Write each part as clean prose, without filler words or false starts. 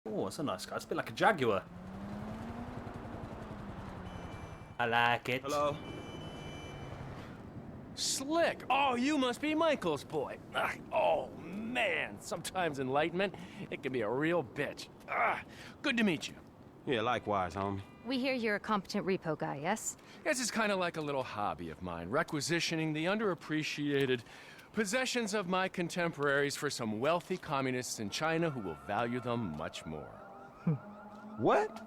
Oh, it's a nice car. It's a bit like a Jaguar. I like it. Hello? Slick. Oh, you must be Michael's boy. Oh, man. Sometimes enlightenment, it can be a real bitch. Good to meet you. Yeah, likewise, homie. We hear you're a competent repo guy, yes? Guess it's kind of like a little hobby of mine, requisitioning the underappreciated possessions of my contemporaries for some wealthy communists in China who will value them much more. What?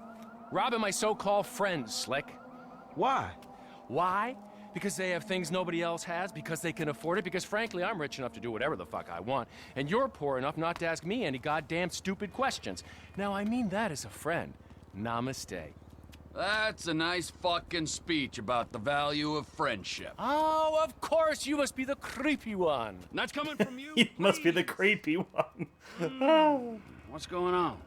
Robbing my so-called friends, Slick. Why? Why? Because they have things nobody else has, because they can afford it, because frankly, I'm rich enough to do whatever the fuck I want, and you're poor enough not to ask me any goddamn stupid questions. Now, I mean that as a friend. Namaste. That's a nice fucking speech about the value of friendship. Oh, of course, you must be the creepy one. And that's coming from you. You must be the creepy one. What's going on?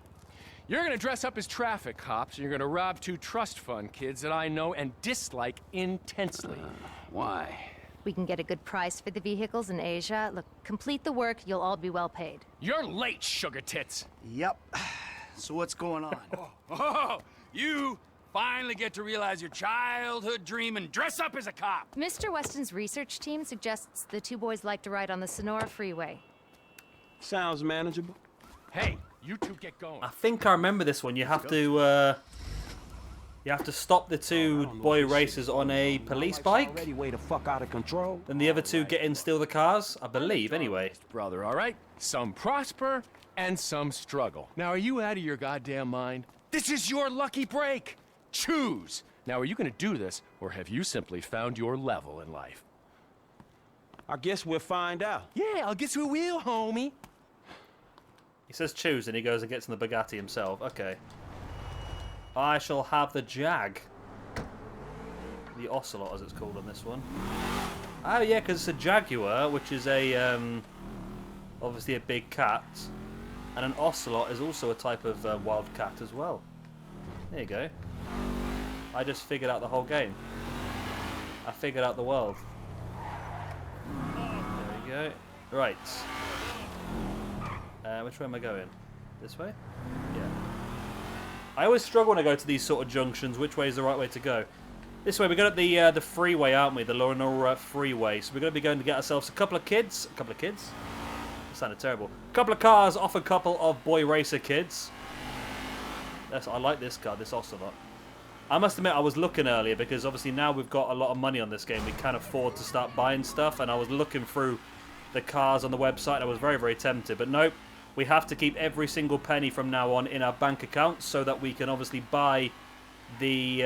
You're gonna dress up as traffic cops, and you're gonna rob two trust fund kids that I know and dislike intensely. Why? We can get a good price for the vehicles in Asia. Look, complete the work, you'll all be well paid. You're late, sugar tits. Yep. So what's going on? Oh, you finally get to realize your childhood dream and dress up as a cop. Mr. Weston's research team suggests the two boys like to ride on the Sonora Freeway. Sounds manageable. Hey, you two get going. I think I remember this one. You have to stop the two boy racers on a police bike. Already way the fuck out of control. Then the other two get in, steal the cars. I believe, anyway. Brother, all right? Some prosper and some struggle. Now, are you out of your goddamn mind? This is your lucky break. Choose. Now, are you going to do this, or have you simply found your level in life? I guess we'll find out. Yeah, I'll get you a wheel, homie. He says choose, and he goes and gets in the Bugatti himself. Okay. I shall have the Jag. The Ocelot, as it's called on this one. Oh, yeah, because it's a Jaguar, which is a, obviously a big cat. And an Ocelot is also a type of wild cat as well. There you go. I just figured out the whole game. I figured out the world. There we go. Right. Which way am I going? This way? Yeah. I always struggle when I go to these sort of junctions. Which way is the right way to go? This way. We're going up the freeway, aren't we? The Lenora Freeway. So we're going to be going to get ourselves a couple of kids. A couple of kids? That sounded terrible. A couple of cars off a couple of boy racer kids. I like this car, this Ocelot. I must admit, I was looking earlier because obviously now we've got a lot of money on this game. We can afford to start buying stuff, and I was looking through the cars on the website. I was very, very tempted, but nope. We have to keep every single penny from now on in our bank account so that we can obviously buy the...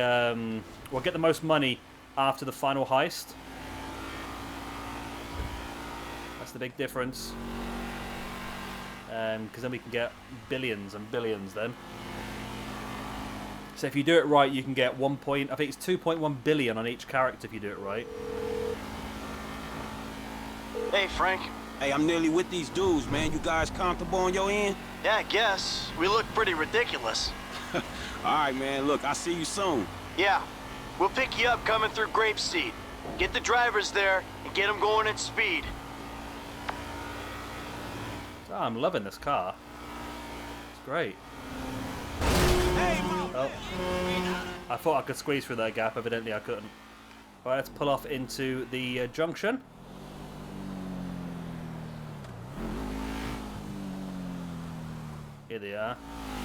we'll get the most money after the final heist. That's the big difference. Because then we can get billions and billions then. So if you do it right, you can get I think it's 2.1 billion on each character if you do it right. Hey, Frank. Hey, I'm nearly with these dudes, man. You guys comfortable on your end? Yeah, I guess. We look pretty ridiculous. All right, man. Look, I'll see you soon. Yeah. We'll pick you up coming through Grapeseed. Get the drivers there and get them going at speed. Oh, I'm loving this car. It's great. Oh. I thought I could squeeze through that gap. Evidently, I couldn't. All right, let's pull off into the junction. Here they are.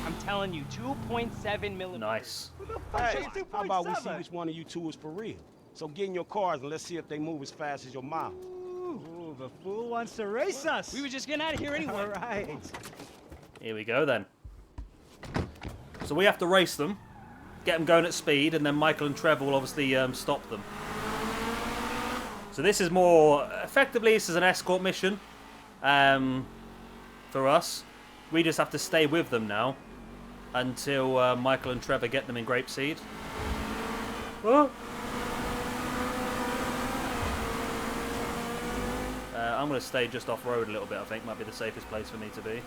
I'm telling you, 2.7 millimeters. Nice. Hey, how about we see which one of you two is for real? So get in your cars and let's see if they move as fast as your mouth. Ooh, the fool wants to race us. We were just getting out of here anyway. All right. Here we go then. So we have to race them, get them going at speed, and then Michael and Trevor will obviously stop them. So this is more... Effectively, this is an escort mission for us. We just have to stay with them now until Michael and Trevor get them in Grapeseed. Oh. I'm going to stay just off-road a little bit, I think. Might be the safest place for me to be.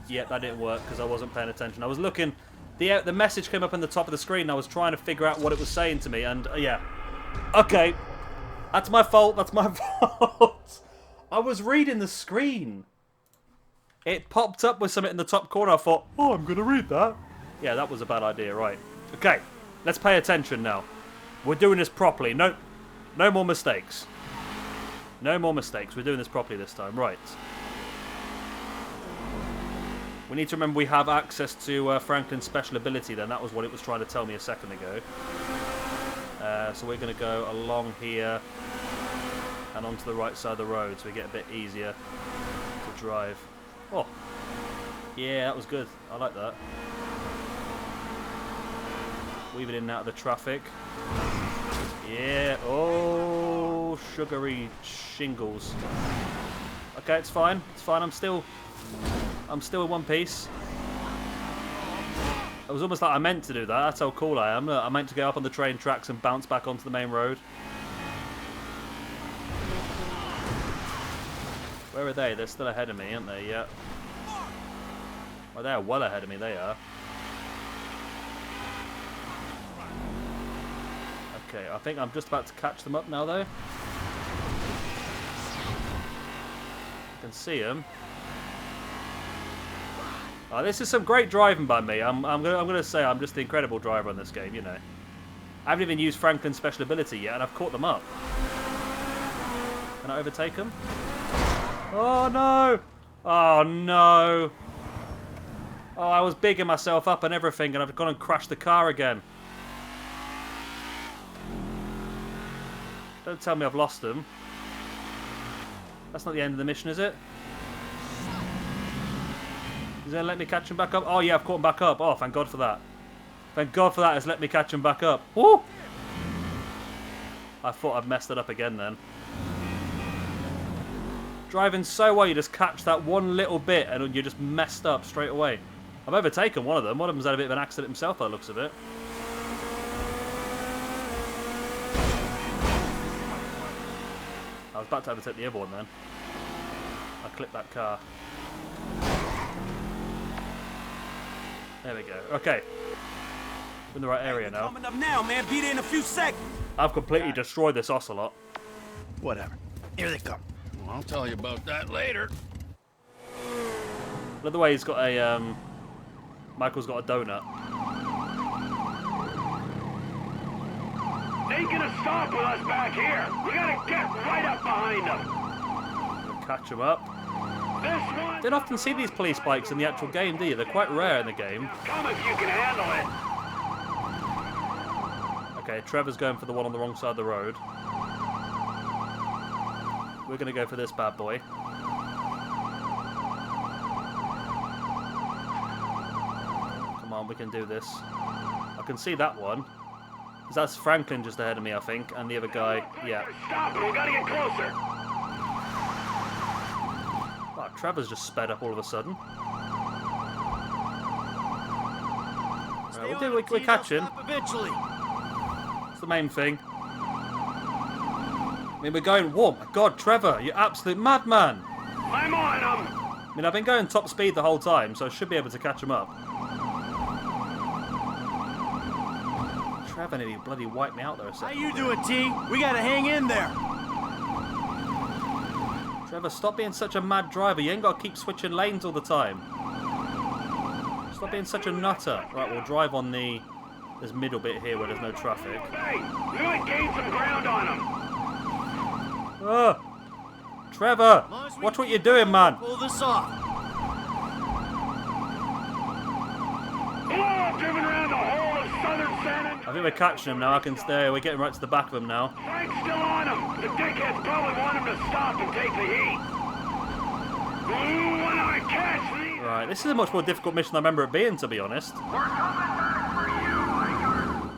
Yep, that didn't work because I wasn't paying attention. I was looking... The message came up on the top of the screen and I was trying to figure out what it was saying to me. And, yeah. Okay. That's my fault. That's my fault. I was reading the screen. It popped up with something in the top corner. I thought, oh, I'm going to read that. Yeah, that was a bad idea, right. Okay, let's pay attention now. We're doing this properly. No more mistakes. No more mistakes. We're doing this properly this time. Right. We need to remember we have access to Franklin's special ability then. That was what it was trying to tell me a second ago. So we're going to go along here and onto the right side of the road so we get a bit easier to drive. Oh, yeah, that was good. I like that. Weaving in and out of the traffic. Yeah, oh, sugary shingles. Okay, it's fine. It's fine. I'm still in one piece. It was almost like I meant to do that. That's how cool I am. I meant to go up on the train tracks and bounce back onto the main road. Where are they? They're still ahead of me, aren't they? Yeah. Well, they're well ahead of me. They are. Okay, I think I'm just about to catch them up now, though. I can see them. Oh, this is some great driving by me. I'm gonna say I'm just the incredible driver on this game, you know. I haven't even used Franklin's special ability yet, and I've caught them up. Can I overtake them? Oh no! Oh no! Oh, I was bigging myself up and everything, and I've gone and crashed the car again. Don't tell me I've lost them. That's not the end of the mission, is it? Is it going to let me catch him back up? Oh yeah, I've caught him back up. Oh, thank God for that. Thank God for that, it's let me catch him back up. Woo! I thought I'd messed it up again then. Driving so well, you just catch that one little bit and you're just messed up straight away. I've overtaken one of them. One of them's had a bit of an accident himself by the looks of it. I was about to overtake the other one then. I clipped that car. There we go. Okay. We're in the right area now. Coming up now, man. Be there in a few seconds. I've completely destroyed this ocelot. Whatever. Here they come. Well, I'll tell you about that later. Another way he's got a Michael's got a donut. They ain't gonna stop with us back here. We gotta get right up behind them. We'll catch him up. This one. Don't often see these police bikes in the actual game, do you? They're quite rare in the game. Come if you can handle it. Okay, Trevor's going for the one on the wrong side of the road. We're going to go for this bad boy. Come on, we can do this. I can see that one. That's Franklin just ahead of me, I think, and the other guy, yeah. Stop it, we gotta get closer. Oh, Trevor's just sped up all of a sudden. Right, we're catching. Eventually. That's the main thing. I mean, we're going, whoa, my God, Trevor, you absolute madman. I'm on him. I mean, I've been going top speed the whole time, so I should be able to catch him up. Trevor nearly bloody wiped me out there a second. How you doing, T? We gotta hang in there. Trevor, stop being such a mad driver. You ain't got to keep switching lanes all the time. Stop being such a nutter. Right, we'll drive on this middle bit here where there's no traffic. Hey, you had gained some ground on him. Trevor, watch what you're doing, man. Pull this off. Oh, driven around the whole of southern San Andreas. I think we're catching him now. I can stay. We're getting right to the back of him now. Frank's still on him. The dickheads probably want him to stop and take the heat. Ooh, when I catch these. Right, this is a much more difficult mission than I remember it being, to be honest.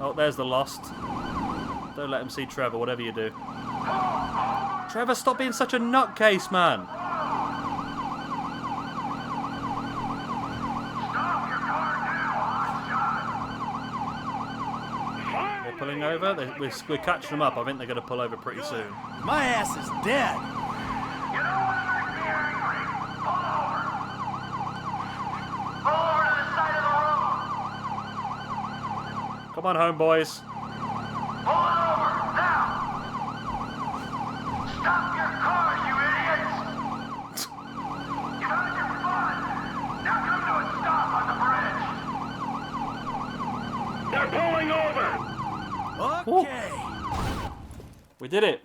Oh, there's the lost. Don't let him see Trevor, whatever you do. Trevor, stop being such a nutcase, man. They're pulling over. We're catching them up. I think they're going to pull over pretty soon. My ass is dead. Come on home, boys. pulling over. Okay. We did it.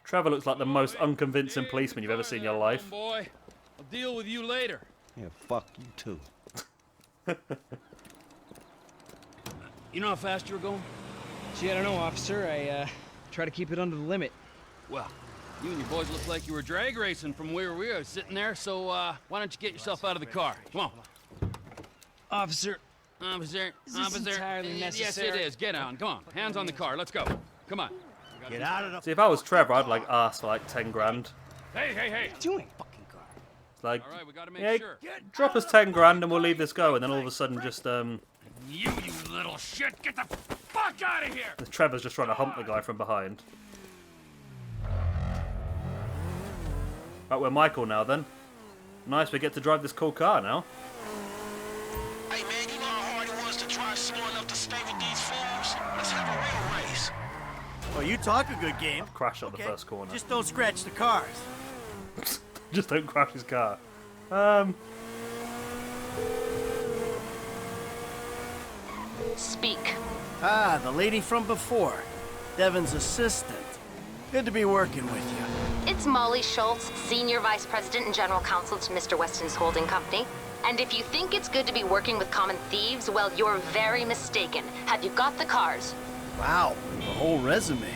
Trevor looks like the most unconvincing policeman you've ever seen in your life. Boy, I'll deal with you later. Yeah, fuck you too. You know how fast you were going? Gee, I don't know, officer. I try to keep it under the limit. Well, you and your boys look like you were drag racing from where we were sitting there, so why don't you get yourself out of the car? Come on. Officer, Officer, is this entirely necessary? Yes, it is. Get on. Come on. Hands on the car. Let's go. Come on. Get out of the... See, if I was Trevor, I'd like ask for like 10 grand. Hey, hey, hey. doing fucking car. It's like, All right, we gotta make yeah, sure. drop us 10 grand and we'll leave this go. And then all of a sudden, just You little shit, get the fuck out of here! Trevor's just trying to hump the guy from behind. Right, we're Michael now then. Nice, we get to drive this cool car now. Hey man, you know how hard it was to drive slow enough to stay with these fools? Let's have a real race. Well, you talk a good game. Crash on the first corner. Just don't scratch the cars. Just don't crash his car. Speak. Ah, the lady from before. Devin's assistant. Good to be working with you. It's Molly Schultz, Senior Vice President and General Counsel to Mr. Weston's holding company. And if you think it's good to be working with common thieves, well, you're very mistaken. Have you got the cars? Wow, the whole resume.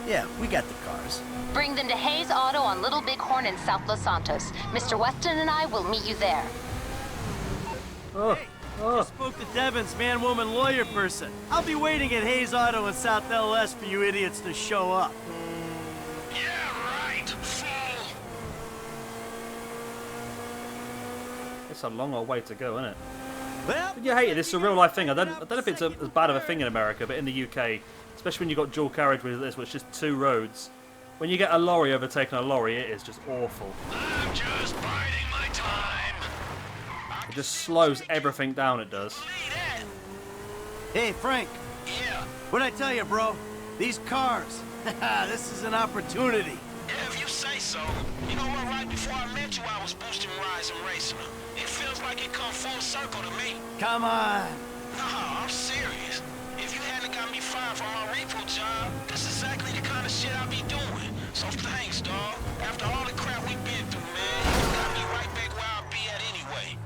Yeah, we got the cars. Bring them to Hayes Auto on Little Bighorn in South Los Santos. Mr. Weston and I will meet you there. Just spoke to Devin's man-woman lawyer person. I'll be waiting at Hayes Auto in South LS for you idiots to show up. Yeah, right, fool. It's a long old way to go, isn't it? Well, You hate it. This is a real life thing. I don't know if it's as bad of a thing in America, but in the UK, especially when you've got dual carriageway with this, which is just 2 roads, when you get a lorry overtaking a lorry, it is just awful. I'm just biding my time. It just slows everything down, it does. hey, Frank. Yeah, What'd I tell you, bro? These cars. This is an opportunity. yeah, if you say so. You know what, right before I met you, I was boosting rides and racing them. It feels like it come full circle to me. Come on. No, I'm serious. If you hadn't got me fired from my repo job, this is exactly the kind of shit I be doing. So thanks, dawg. After all the crap we've been through, man, you got me right back where I'll be at anyway.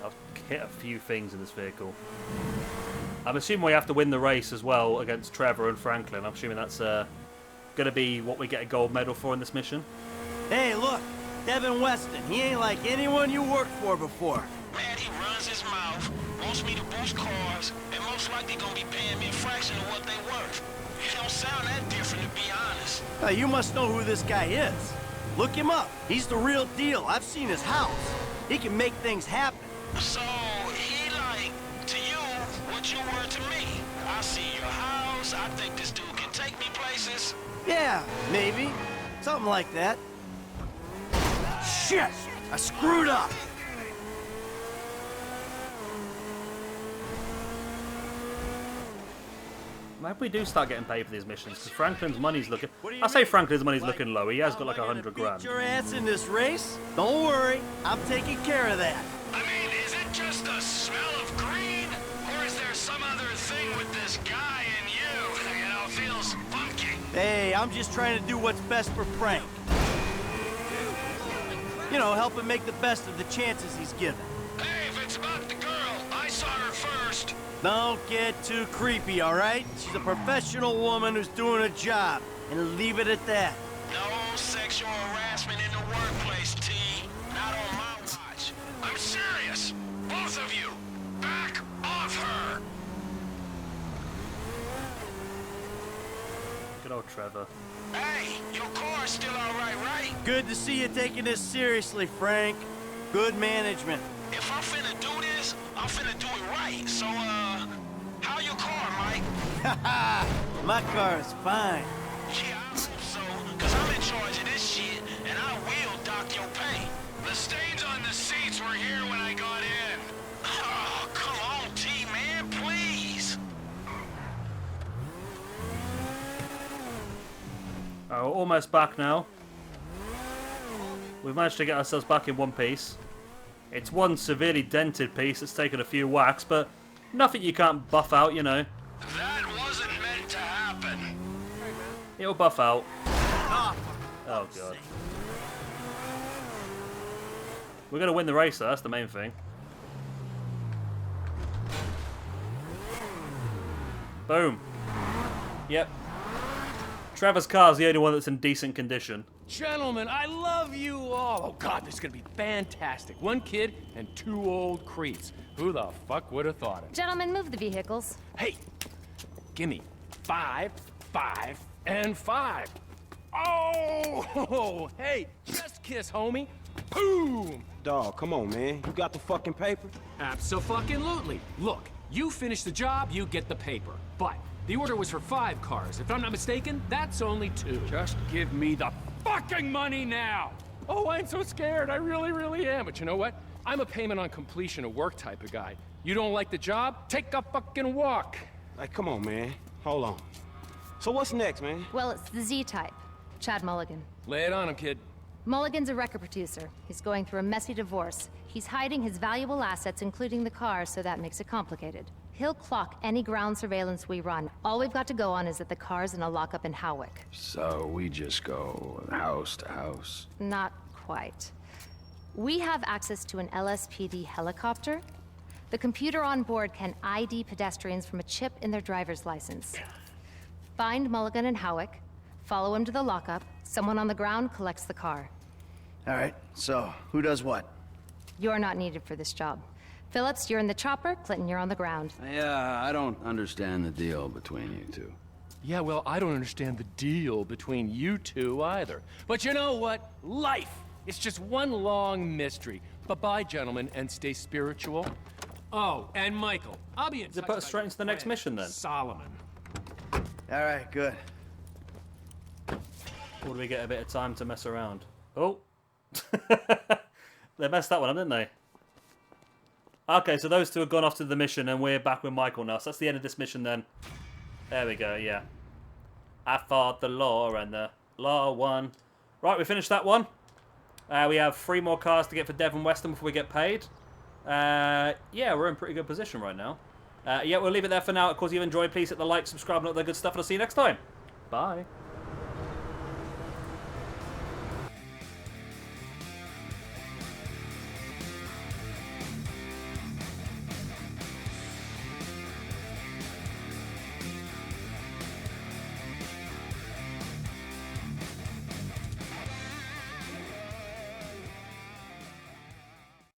I've hit a few things in this vehicle. I'm assuming we have to win the race as well against Trevor and Franklin. I'm assuming that's going to be what we get a gold medal for in this mission. Hey, look. Devin Weston. He ain't like anyone you worked for before. Man, he runs his mouth, wants me to boost cars, and most likely gonna be paying me a fraction of what they worth. It don't sound that different, to be honest. You must know who this guy is. Look him up. He's the real deal. I've seen his house. He can make things happen. So, he like, to you, what you were to me. I see your house, I think this dude can take me places. Yeah, maybe. Something like that. Shit! I screwed up! Maybe we do start getting paid for these missions, because Franklin's money's looking... I say Franklin's money's looking low. He has got like 100 grand. Beat your ass in this race? Don't worry. I'm taking care of that. I mean, is it just the smell of green? Or is there some other thing with this guy and you? You know, feels funky. Hey, I'm just trying to do what's best for Frank. You know, help him make the best of the chances he's given. Hey, if it's about the girl, I saw her first. Don't get too creepy, all right? She's a professional woman who's doing a job, and leave it at that. No sexual harassment in the workplace, T. Not on my watch. I'm serious. Both of you. Back off her. Good old Trevor. Hey, your car's still all right? Good to see you taking this seriously, Frank. Good management. If I'm finna do this, I'm finna do it right. So, how your car, Mike? Haha, my car is fine. Yeah, I hope so, because I'm in charge of this shit, and I will dock your pay. The stains on the seats were here when I got in. Oh, come on, T, man, please. We're almost back now. We've managed to get ourselves back in one piece. It's one severely dented piece that's taken a few whacks, but nothing you can't buff out, you know. That wasn't meant to happen. It'll buff out. Oh, God. We're going to win the race, though. That's the main thing. Boom. Yep. Trevor's car's the only one that's in decent condition. Gentlemen, I love you all. Oh, God, this is going to be fantastic. One kid and 2 old creeps. Who the fuck would have thought it? Gentlemen, move the vehicles. Hey, gimme 5, 5, and 5. Oh, hey, just kiss, homie. Boom. Dog, come on, man. You got the fucking paper? Abso-fucking-lutely. Look, you finish the job, you get the paper. But the order was for 5 cars. If I'm not mistaken, that's only 2. Just give me the Fucking money now! Oh, I'm so scared. I really, really am. But you know what? I'm a payment on completion of work type of guy. You don't like the job? Take a fucking walk. Like, come on, man. Hold on. So what's next, man? Well, it's the Z-type. Chad Mulligan. Lay it on him, kid. Mulligan's a record producer. He's going through a messy divorce. He's hiding his valuable assets, including the car, so that makes it complicated. He'll clock any ground surveillance we run. All we've got to go on is that the car's in a lockup in Howick. So we just go house to house? Not quite. We have access to an LSPD helicopter. The computer on board can ID pedestrians from a chip in their driver's license. Find Mulligan and Howick, follow him to the lockup, someone on the ground collects the car. All right, so who does what? You're not needed for this job. Phillips, you're in the chopper. Clinton, you're on the ground. Yeah, I don't understand the deal between you two. Yeah, well, I don't understand the deal between you two either. But you know what? Life! It's just one long mystery. Bye-bye, gentlemen, and stay spiritual. Oh, and Michael, I'll be in touch. Put us straight into the next mission, then? Solomon. All right, good. Or do we get a bit of time to mess around? Oh. They messed that one up, didn't they? Okay, so those two have gone off to the mission, and we're back with Michael now. So that's the end of this mission, then. There we go, yeah. I fought the law, and the law won. Right, we finished that one. We have 3 more cars to get for Devon Weston before we get paid. Yeah, we're in pretty good position right now. Yeah, we'll leave it there for now. Of course, if you've enjoyed, please hit the like, subscribe, and all that good stuff, and I'll see you next time. Bye.